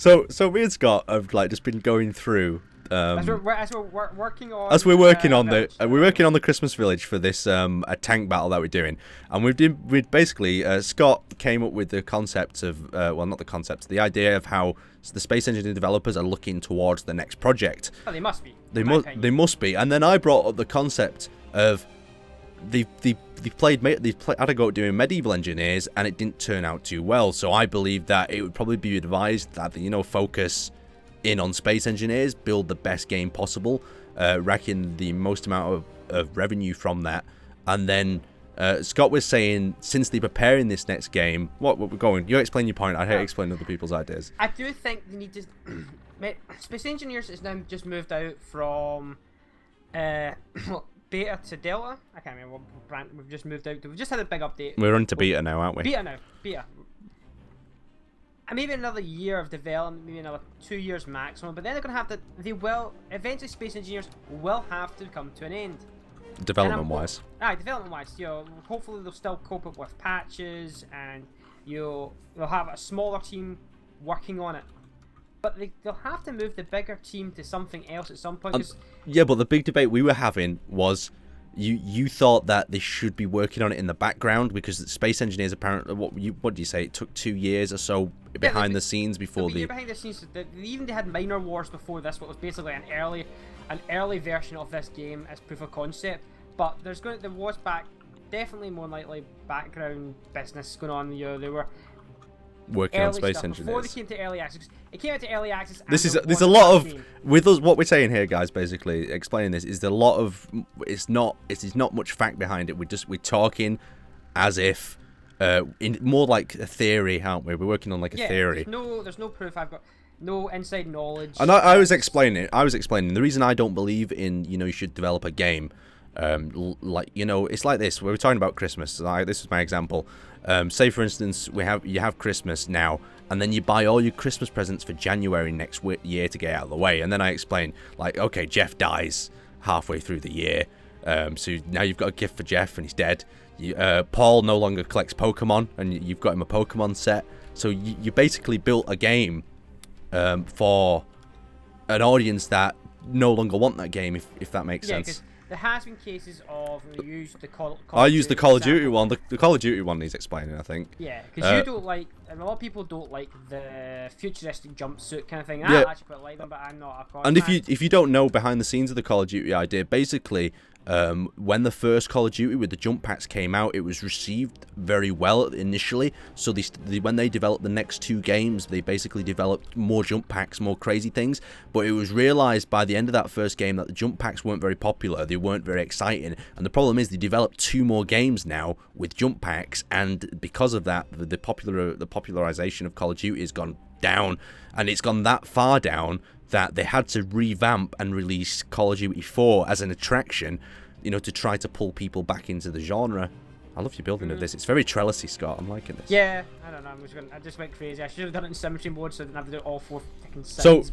So me and Scott have like just been going through. As we're working on. As we're working on village. we're working on the Christmas village for this a tank battle that we're doing, and we basically Scott came up with the concept of well, not the concept, the idea of how the space engineering developers are looking towards the next project. Oh, they must be. They must be, and then I brought up the concept of they've had a go at doing medieval engineers, and it didn't turn out too well. So I believe that it would probably be advised that focus in on space engineers, build the best game possible, rack in the most amount of revenue from that, and then Scott was saying since they're preparing this next game, what we're going. You explain your point. I hate explaining other people's ideas. I do think they need to. Space engineers is now just moved out from beta to delta. I can't remember what brand we've just moved out to. We've just had a big update. We're on to beta now, aren't we? Beta. And maybe another year of development, maybe another 2 years maximum. But then they're gonna have to. They will eventually. Space engineers will have to come to an end. Development-wise. Development-wise, hopefully they'll still cope up with patches, and they'll have a smaller team working on it. But they'll have to move the bigger team to something else at some point. Yeah, but the big debate we were having was you thought that they should be working on it in the background because the space engineers apparently what did you say, it took 2 years or so behind the scenes before behind the scenes. They had minor wars before this, what was basically an early version of this game as proof of concept. But there was definitely more likely background business going on. They were working on space engineers before they came to early access. It came out to early access. There's a lot of with us. What we're saying here, guys, basically explaining this is a lot of. It is not much fact behind it. We're talking as if in more like a theory, aren't we? We're working on like a theory. There's no proof. I've got no inside knowledge. And I was explaining the reason I don't believe in you should develop a game. It's like this. We were talking about Christmas. This is my example. Say for instance, you have Christmas now, and then you buy all your Christmas presents for January next year to get out of the way. And then I explain, like, okay, Jeff dies halfway through the year, so now you've got a gift for Jeff, and he's dead. Paul no longer collects Pokemon, and you've got him a Pokemon set. So you basically built a game for an audience that no longer want that game, if that makes sense. There has been cases of we used the Call I used the Call of Duty one. The Call of Duty one needs explaining, I think. Yeah, because you don't like, and a lot of people don't like the futuristic jumpsuit kind of thing. Yeah. I actually quite like them, but I'm not a fan. And if you don't know behind the scenes of the Call of Duty idea, basically, when the first Call of Duty with the jump packs came out, it was received very well initially. So when they developed the next two games, they basically developed more jump packs, more crazy things. But it was realized by the end of that first game that the jump packs weren't very popular. They weren't very exciting. And the problem is they developed 2 more games now with jump packs, and because of that, the popularization of Call of Duty has gone down, and it's gone that far down that they had to revamp and release Call of Duty 4 as an attraction, to try to pull people back into the genre. I love your building of this. It's very trellisy, Scott. I'm liking this. Yeah, I don't know. I just went crazy. I should have done it in symmetry mode so I didn't have to do all 4 fucking sides.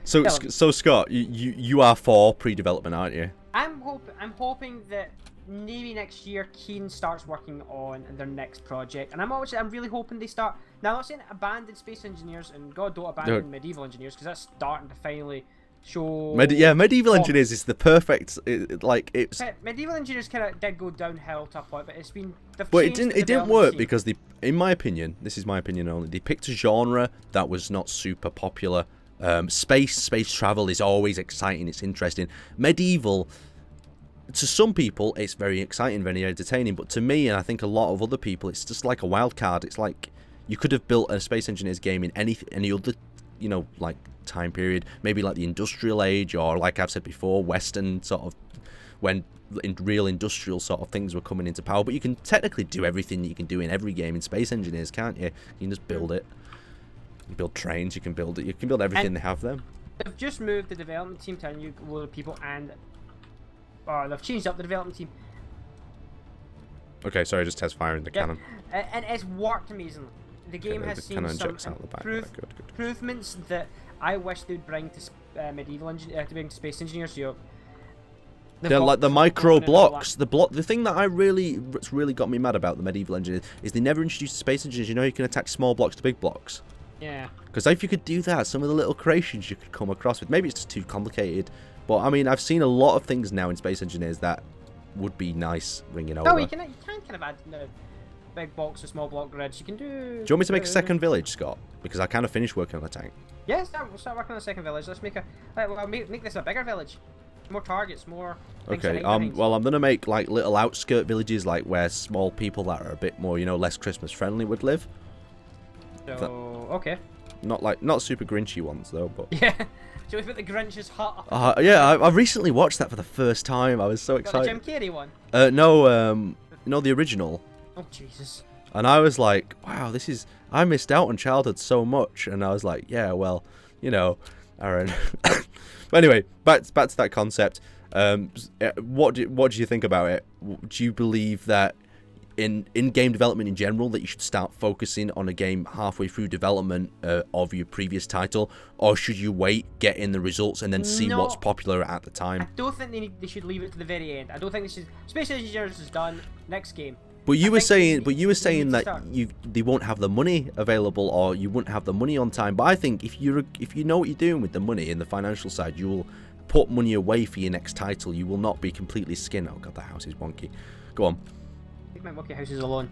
So Scott, you are for pre-development, aren't you? I'm hoping that maybe next year Keen starts working on their next project, and I'm really hoping they start. Now I'm not saying abandon space engineers, and God don't abandon medieval engineers, because that's starting to finally show. Medieval engineers is the perfect. Medieval engineers kind of did go downhill to a point, but it's been. But it didn't work because in my opinion, this is my opinion only. They picked a genre that was not super popular. Space travel is always exciting. It's interesting. Medieval. To some people, it's very exciting, very entertaining, but to me, and I think a lot of other people, it's just like a wild card. It's like you could have built a Space Engineers game in any other, like time period, maybe like the Industrial Age, or like I've said before, Western sort of, when real industrial sort of things were coming into power. But you can technically do everything that you can do in every game in Space Engineers, can't you? You can just build it. You can build trains. You can build it. You can build everything. They have them. They've just moved the development team to a new load of people, and they've changed up the development team. Okay, sorry, just test firing the cannon. And it's worked amazingly. The game has seen some improvements that I wish they'd bring to medieval to bring to space engineers. They're like the micro blocks. The thing that really got me mad about the medieval engineers is they never introduced space engineers. You can attach small blocks to big blocks. Yeah. Because if you could do that, some of the little creations you could come across with, maybe it's just too complicated. But I mean, I've seen a lot of things now in Space Engineers that would be nice bringing over. Oh, you can kind of add the big box or small block grids. You can do. Do you want me to make a second village, Scott? Because I kind of finished working on the tank. Yeah, we'll start working on the second village. Let's make make this a bigger village. More targets, more. Okay. Well, I'm gonna make like little outskirt villages, like where small people that are a bit more, less Christmas friendly would live. So okay. Not super Grinchy ones though, but. Yeah. Shall we put the Grinch's hut? Yeah, I recently watched that for the first time. I was so excited. Got the Jim Carrey one? No, the original. Oh Jesus. And I was like, wow, I missed out on childhood so much. And I was like, yeah, well, Aaron. But anyway, back to that concept. What do you think about it? Do you believe that in game development in general that you should start focusing on a game halfway through development of your previous title, or should you wait, get in the results, and then see what's popular at the time? I don't think they should leave it to the very end. I don't think they should. Space Engineers is done. Next game. But you were saying that they won't have the money available, or you wouldn't have the money on time. But I think if you know what you're doing with the money in the financial side, you will put money away for your next title. You will not be completely skinned. Oh god, the house is wonky. Go on. My wonky house is alone.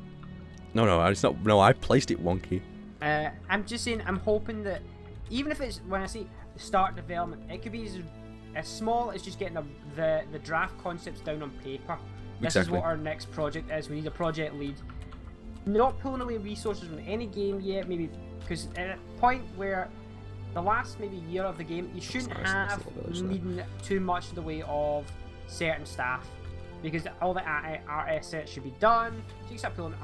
No, it's not. No, I placed it wonky. I'm just saying, I'm hoping that even if it's, when I say start development, it could be as small as just getting the draft concepts down on paper. This is what our next project is. We need a project lead. Not pulling away resources from any game yet, maybe, because at a point where the last maybe year of the game, you shouldn't have needing too much in the way of certain staff. Because all the art assets should be done, so you can start pulling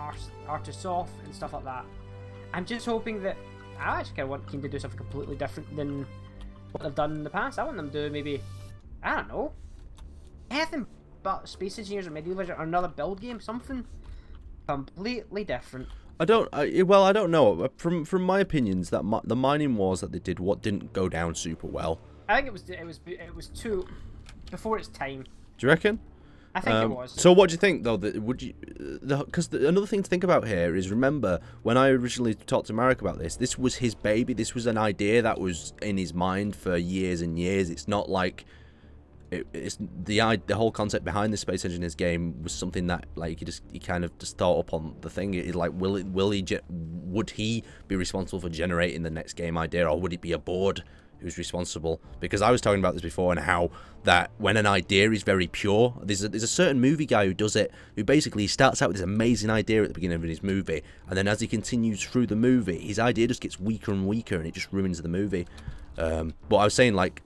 artists off and stuff like that. I'm just hoping that I actually kind of want Keen to do something completely different than what they've done in the past. I want them to do maybe, I don't know, anything but Space Engineers or Medieval or another build game, something completely different. I don't know. From my opinions, that the mining wars that they did didn't go down super well. I think it was too before its time. Do you reckon? I think it was. So what do you think, though? Because another thing to think about here is, remember, when I originally talked to Marek about this was his baby. This was an idea that was in his mind for years and years. It's not like... It's the whole concept behind the Space Engineers game was something that, like, he kind of just thought up on the thing. It's like, would he be responsible for generating the next game idea, or would it be a board who's responsible? Because I was talking about this before, and how that when an idea is very pure, there's a certain movie guy who does it, who basically starts out with this amazing idea at the beginning of his movie, and then as he continues through the movie, his idea just gets weaker and weaker, and it just ruins the movie. But I was saying like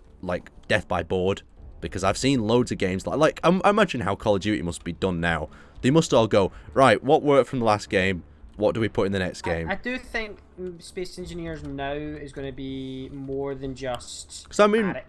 death by board, because I've seen loads of games like I imagine how Call of Duty must be done now. They must all go, right, what worked from the last game? What do we put in the next game? I do think Space Engineers now is going to be more than just yeah,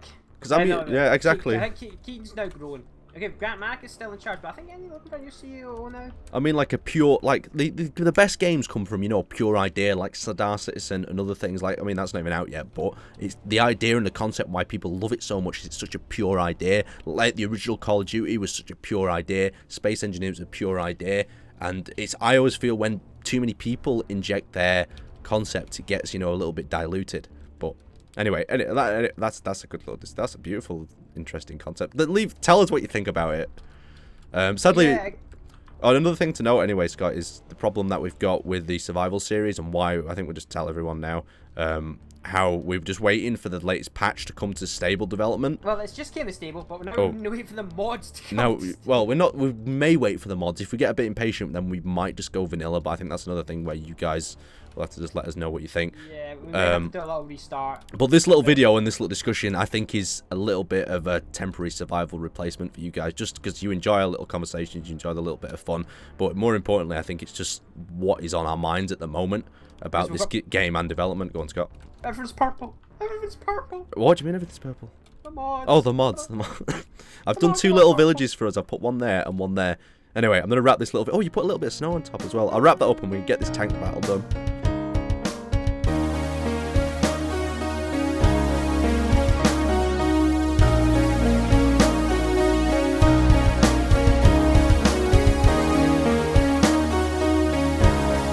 exactly. I think Keaton's now grown. Okay, Grant Mack is still in charge, but I think Andy looking at your CEO now. I mean, like a pure, like the best games come from, pure idea, like Star Citizen and other things. Like, I mean, that's not even out yet, but it's the idea and the concept why people love it so much. It's such a pure idea. Like the original Call of Duty was such a pure idea. Space Engineers was a pure idea, and I always feel when too many people inject their concept, it gets a little bit diluted. But anyway, that's a good little. That's a beautiful, interesting concept. Tell us what you think about it. Sadly, another thing to note anyway, Scott, is the problem that we've got with the survival series, and why I think we'll just tell everyone now. How we're just waiting for the latest patch to come to stable development. Well, it's just came to stable, but we're not going to wait for the mods to come. No, well, we're not. We may wait for the mods. If we get a bit impatient, then we might just go vanilla. But I think that's another thing where you guys will have to just let us know what you think. Yeah, we might have to do a little restart. But this little video and this little discussion, I think, is a little bit of a temporary survival replacement for you guys, just because you enjoy our little conversations, you enjoy the little bit of fun. But more importantly, I think it's just what is on our minds at the moment about this game and development. Go on, Scott. Everything's purple. Everything's purple. What do you mean everything's purple? The mods. Oh, the mods. I've done two little villages for us. I put one there and one there. Anyway, I'm going to wrap this little... Oh, you put a little bit of snow on top as well. I'll wrap that up and we can get this tank battle done.